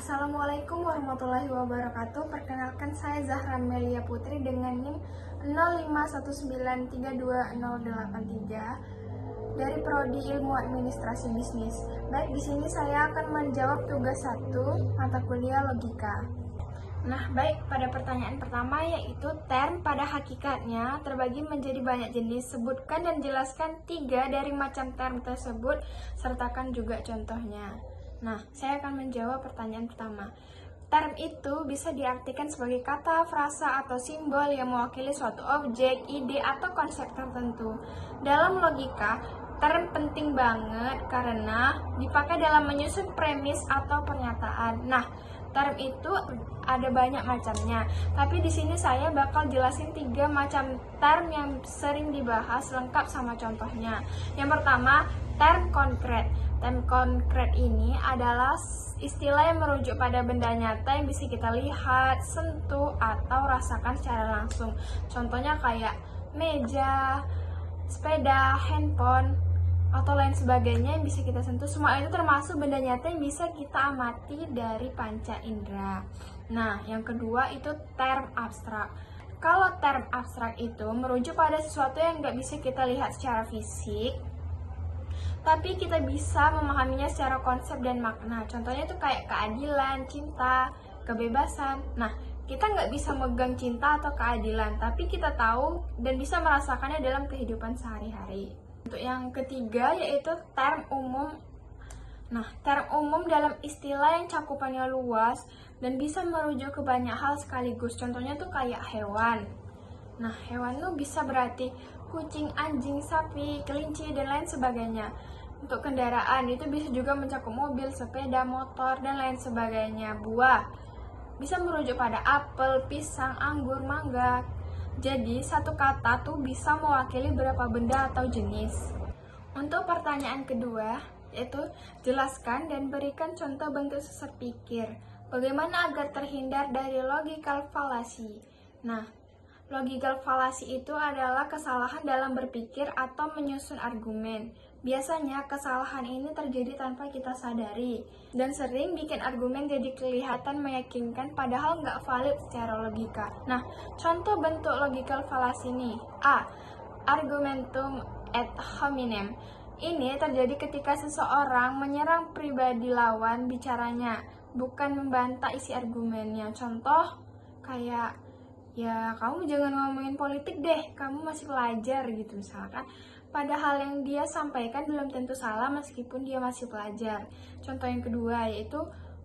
Assalamualaikum warahmatullahi wabarakatuh. Perkenalkan, saya Zahra Melia Putri dengan NIM 0519322083 dari Prodi Ilmu Administrasi Bisnis. Baik, di sini saya akan menjawab tugas 1 mata kuliah logika. Nah, baik, pada pertanyaan pertama yaitu term pada hakikatnya terbagi menjadi banyak jenis. Sebutkan dan jelaskan 3 dari macam term tersebut, sertakan juga contohnya. Nah, saya akan menjawab pertanyaan pertama. Term itu bisa diartikan sebagai kata, frasa, atau simbol yang mewakili suatu objek, ide, atau konsep tertentu. Dalam logika, term penting banget karena dipakai dalam menyusun premis atau pernyataan. Nah, term itu ada banyak macamnya, tapi di sini saya bakal jelasin 3 macam term yang sering dibahas lengkap sama contohnya. Yang pertama, term konkret. Term konkret ini adalah istilah yang merujuk pada benda nyata yang bisa kita lihat, sentuh, atau rasakan secara langsung. Contohnya kayak meja, sepeda, handphone, atau lain sebagainya yang bisa kita sentuh. Semua itu termasuk benda nyata yang bisa kita amati dari panca indera. Nah, yang kedua itu term abstrak. Kalau term abstrak itu merujuk pada sesuatu yang nggak bisa kita lihat secara fisik, tapi kita bisa memahaminya secara konsep dan makna. Contohnya itu kayak keadilan, cinta, kebebasan. Nah, kita nggak bisa megang cinta atau keadilan, tapi kita tahu dan bisa merasakannya dalam kehidupan sehari-hari. Untuk yang ketiga yaitu term umum. Nah, term umum dalam istilah yang cakupannya luas dan bisa merujuk ke banyak hal sekaligus. Contohnya tuh kayak hewan. Nah, hewan itu bisa berarti kucing, anjing, sapi, kelinci, dan lain sebagainya. Untuk kendaraan itu bisa juga mencakup mobil, sepeda, motor, dan lain sebagainya. Buah bisa merujuk pada apel, pisang, anggur, mangga. Jadi, satu kata tuh bisa mewakili beberapa benda atau jenis. Untuk pertanyaan kedua, yaitu jelaskan dan berikan contoh bentuk sesat pikir. Bagaimana agar terhindar dari logical fallacy? Nah, logical fallacy itu adalah kesalahan dalam berpikir atau menyusun argumen. Biasanya kesalahan ini terjadi tanpa kita sadari dan sering bikin argumen jadi kelihatan meyakinkan padahal nggak valid secara logika. Nah, contoh bentuk logical fallacy ini. A. Argumentum ad hominem. Ini terjadi ketika seseorang menyerang pribadi lawan bicaranya, bukan membantah isi argumennya. Contoh kayak, ya kamu jangan ngomongin politik deh, kamu masih pelajar gitu misalkan. Padahal yang dia sampaikan belum tentu salah meskipun dia masih pelajar. Contoh yang kedua yaitu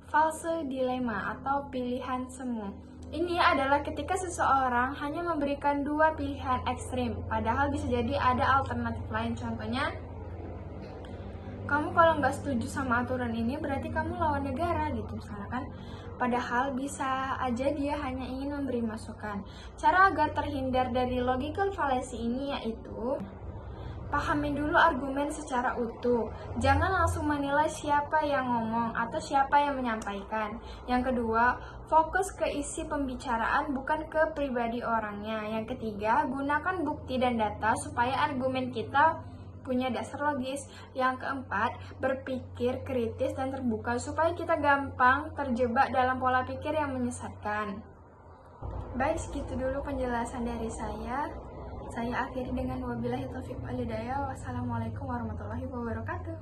false dilema atau pilihan semu. Ini adalah ketika seseorang hanya memberikan 2 pilihan ekstrim, padahal bisa jadi ada alternatif lain. Contohnya, kamu kalau nggak setuju sama aturan ini berarti kamu lawan negara gitu misalkan. Padahal bisa aja dia hanya ingin memberi masukan. Cara agar terhindar dari logical fallacy ini yaitu pahami dulu argumen secara utuh. Jangan langsung menilai siapa yang ngomong atau siapa yang menyampaikan. Yang kedua, fokus ke isi pembicaraan bukan ke pribadi orangnya. Yang ketiga, gunakan bukti dan data supaya argumen kita punya dasar logis. Yang keempat, berpikir kritis dan terbuka supaya kita gampang terjebak dalam pola pikir yang menyesatkan. Baik, segitu dulu penjelasan dari saya. Saya akhiri dengan wabillahi taufiq wal hidayah. Wassalamualaikum warahmatullahi wabarakatuh.